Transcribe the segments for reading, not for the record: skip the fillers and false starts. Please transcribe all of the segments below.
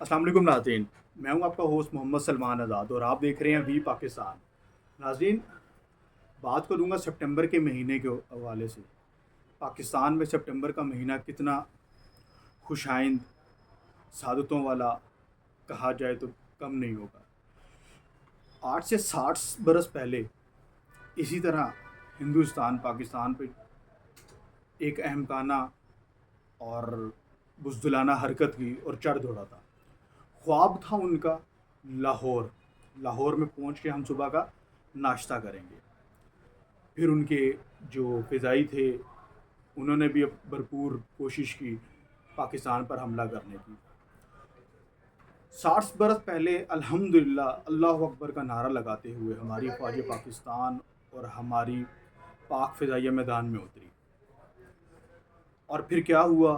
अस्सलाम वालेकुम नाज़रीन। मैं हूं आपका होस्ट मोहम्मद सलमान आज़ाद और आप देख रहे हैं वी पाकिस्तान। नाज़रीन, बात करूंगा सितंबर के महीने के हवाले से। पाकिस्तान में सितंबर का महीना कितना खुशाइंद, सादतों वाला कहा जाए तो कम नहीं होगा। 8 से 60 बरस पहले इसी तरह हिंदुस्तान पाकिस्तान पे एक अहमकाना और बुज़दिलाना हरकत की और चढ़ दौड़ा था। ख्वाब था उनका लाहौर। लाहौर में पहुंच के हम सुबह का नाश्ता करेंगे। फिर उनके जो फ़िज़ाई थे उन्होंने भी भरपूर कोशिश की पाकिस्तान पर हमला करने की। 60 बरस पहले अल्हम्दुलिल्लाह अल्लाह अकबर का नारा लगाते हुए हमारी फ़ौज पाकिस्तान और हमारी पाक फ़िज़ाइया मैदान में उतरी। और फिर क्या हुआ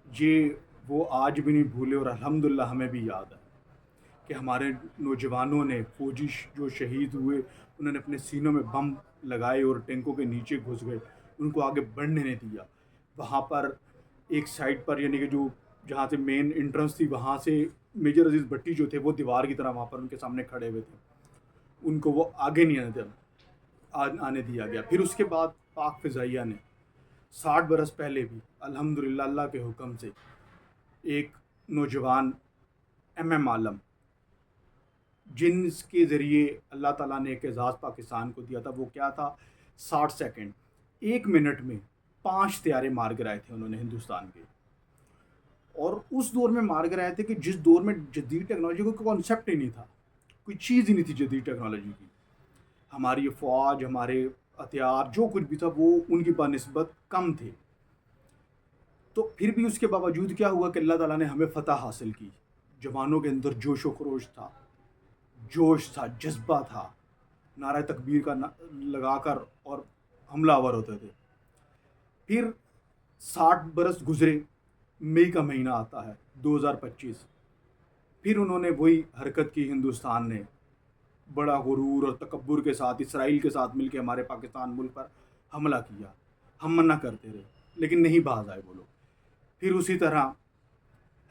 ये वो आज भी नहीं भूले और अल्हम्दुलिल्लाह हमें भी याद है कि हमारे नौजवानों ने फ़ौजी जो शहीद हुए उन्होंने अपने सीनों में बम लगाए और टैंकों के नीचे घुस गए, उनको आगे बढ़ने नहीं दिया। वहाँ पर एक साइड पर यानी कि जो जहाँ से मेन एंट्रेंस थी वहाँ से मेजर अजीज़ भट्टी जो थे वो दीवार की तरह वहाँ पर उनके सामने खड़े हुए थे, उनको वो आगे नहीं आने दिया गया। फिर उसके बाद पाक फ़िज़ाइया ने 60 बरस पहले भी अल्हम्दुलिल्लाह अल्लाह के हुक्म से एक नौजवान एम आलम जिनके ज़रिए अल्लाह ताला ने एक एजाज़ पाकिस्तान को दिया था, वो क्या था? 60 सेकंड, 1 मिनट में 5 त्यारे मार गिराए थे उन्होंने हिंदुस्तान के। और उस दौर में मार गिराए थे कि जिस दौर में जदीद टेक्नोलॉजी को कॉन्सेप्ट ही नहीं था, कोई चीज़ ही नहीं थी जदीद टेक्नोलॉजी की। हमारी ये फ़ौज, हमारे हथियार जो कुछ भी था वो उनकी बनिस्बत कम थे। तो फिर भी उसके बावजूद क्या हुआ कि अल्लाह ताला ने हमें फ़तह हासिल की। जवानों के अंदर जोश व खरोश था, जोश था, जज्बा था, नारा तकबीर का लगाकर और हमलावर होते थे। फिर 60 बरस गुजरे, मई का महीना आता है 2025। फिर उन्होंने वही हरकत की, हिंदुस्तान ने बड़ा गुरूर और तकब्बुर के साथ इसराइल के साथ मिलकर हमारे पाकिस्तान मुल्क पर हमला किया। हम मना करते रहे लेकिन नहीं बाज आए वो लोग। फिर उसी तरह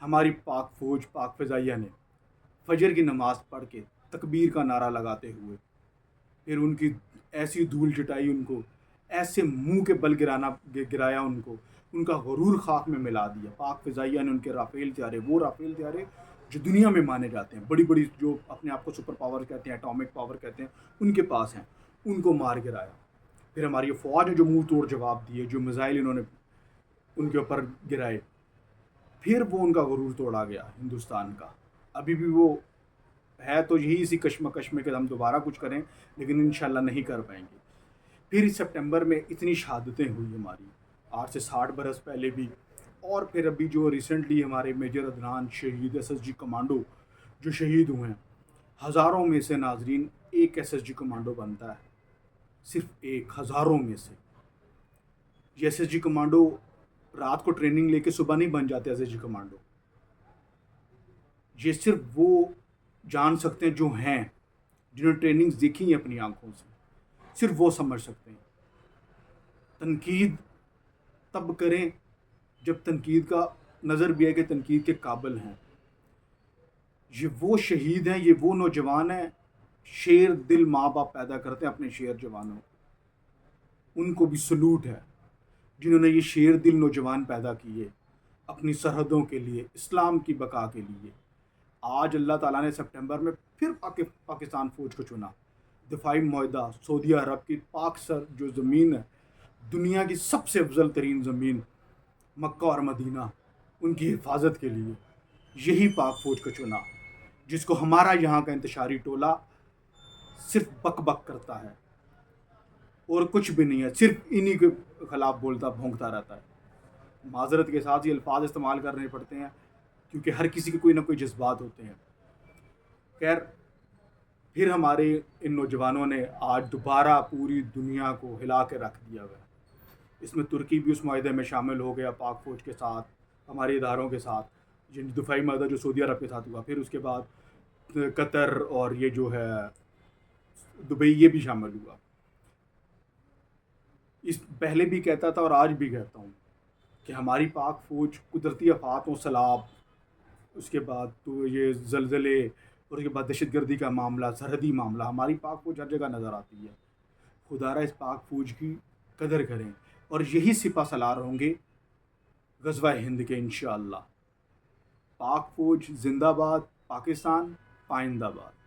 हमारी पाक फ़ौज, पाक फ़िज़ाइया ने फजर की नमाज़ पढ़ के तकबीर का नारा लगाते हुए फिर उनकी ऐसी धूल चटाई, उनको ऐसे मुंह के बल गिराया उनको, उनका गुरूर खाक में मिला दिया। पाक फ़िज़ाइया ने उनके राफ़ेल त्यारे, वो राफ़ेल त्यारे जो दुनिया में माने जाते हैं, बड़ी बड़ी जो अपने आप को सुपर पावर कहते हैं, एटॉमिक पावर कहते हैं, उनके पास हैं, उनको मार गिराया। फिर हमारी फ़ौज ने जो मुंह तोड़ जवाब दिए, जो मिज़ाइल इन्होंने उनके ऊपर गिराए, फिर वो उनका गुरूर तोड़ा गया हिंदुस्तान का। अभी भी वो है तो यही इसी कश्मकश में कि हम दोबारा कुछ करें, लेकिन इंशाल्लाह नहीं कर पाएंगे। फिर इस सितंबर में इतनी शहादतें हुई हमारी, 8 से 60 बरस पहले भी। और फिर अभी जो रिसेंटली हमारे मेजर अदनान शहीद एसएसजी कमांडो जो शहीद हुए हैं, हज़ारों में से नाजरीन एक एसएसजी कमांडो बनता है, सिर्फ एक, हज़ारों में से। ये एसएसजी कमांडो रात को ट्रेनिंग लेके सुबह नहीं बन जाते एसएसजी कमांडो। ये सिर्फ वो जान सकते हैं जो हैं, जिन्होंने ट्रेनिंग्स देखी हैं अपनी आंखों से, सिर्फ वो समझ सकते हैं। तनकीद तब करें जब तनकीद का नज़र भी है कि तनकीद के काबिल हैं। ये वो शहीद हैं, ये वो नौजवान हैं, शेर दिल माँ बाप पैदा करते हैं अपने शेर जवानों, उनको भी सलूट है जिन्होंने ये शेर दिल नौजवान पैदा किए अपनी सरहदों के लिए, इस्लाम की बका के लिए। आज अल्लाह ताला ने सितंबर में फिर पाकिस्तान फ़ौज को चुना। दिफाई मुआहदा, सऊदी अरब की पाक सर जो ज़मीन है, दुनिया की सबसे अफजल तरीन ज़मीन, मक्का और मदीना, उनकी हिफाजत के लिए यही पाक फ़ौज को चुना, जिसको हमारा यहाँ का इंतशारी टोला सिर्फ बक बक करता है और कुछ भी नहीं है, सिर्फ इन्हीं के खिलाफ बोलता भोंकता रहता है। माजरत के साथ ये अल्फाज इस्तेमाल करने पड़ते हैं क्योंकि हर किसी के कोई ना कोई जज्बात होते हैं। खैर, फिर हमारे इन नौजवानों ने आज दोबारा पूरी दुनिया को हिला के रख दिया हुआ है। इसमें तुर्की भी उस माहदे में शामिल हो गया पाक फ़ौज के साथ, हमारे इदारों के साथ, जिन दिफाई माहदा जो सऊदी अरब के साथ हुआ। फिर उसके बाद कतर और ये जो है दुबई, ये भी शामिल हुआ। इस पहले भी कहता था और आज भी कहता हूँ कि हमारी पाक फ़ौज कुदरती आफात और सैलाब, اس کے بعد تو یہ زلزلے، اور اس کے بعد دہشت گردی کا معاملہ، سرحدی معاملہ، ہماری پاک فوج ہر جگہ نظر آتی ہے. خدا را اس پاک فوج کی قدر کریں، اور یہی سپہ سالار ہوں گے غزوہ ہند کے انشاءاللہ. پاک فوج زندہ باد، پاکستان پائندہ باد.